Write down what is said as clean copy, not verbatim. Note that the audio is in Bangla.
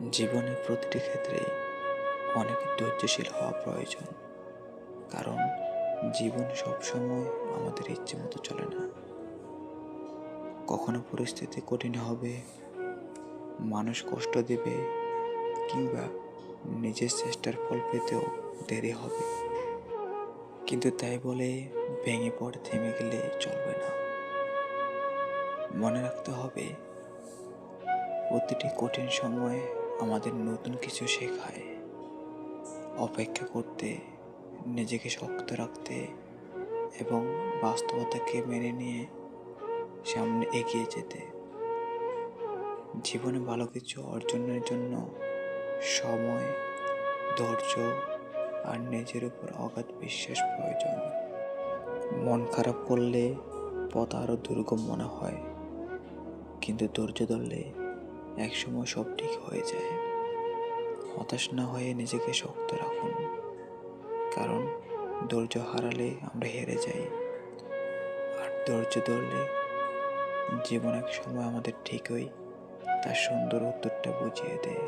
জীবনের প্রতিটি ক্ষেত্রে অনেক ধৈর্যশীল হওয়া প্রয়োজন। কারণ জীবন সবসময় আমাদের ইচ্ছে মতো চলে না। কখনো পরিস্থিতি কঠিন হবে, মানুষ কষ্ট দেবে, কিংবা নিজের চেষ্টার ফল পেতেও দেরি হবে। কিন্তু তাই বলে ভেঙে পড়ে থেমে গেলে চলবে না। মনে রাখতে হবে, প্রতিটি কঠিন সময় আমাদের নতুন কিছু শেখায়। অপেক্ষা করতে, নিজেকে শক্ত রাখতে এবং বাস্তবতাকে মেনে নিয়ে সামনে এগিয়ে যেতে। জীবনে ভালো কিছু অর্জনের জন্য সময়, ধৈর্য আর নিজের উপর অগাধ বিশ্বাস প্রয়োজন। মন খারাপ করলে পথ আরো দুর্গম মনে হয়, কিন্তু ধৈর্য ধরলে একসময় সব ঠিক হয়ে যায়। হতাশ না হয়ে নিজেকে শক্ত রাখুন, কারণ ধৈর্য হারালে আমরা হেরে যাই, আর ধৈর্য ধরলে জীবন এক সময় আমাদের ঠিকই তার সুন্দর উত্তরটা বুঝিয়ে দেয়।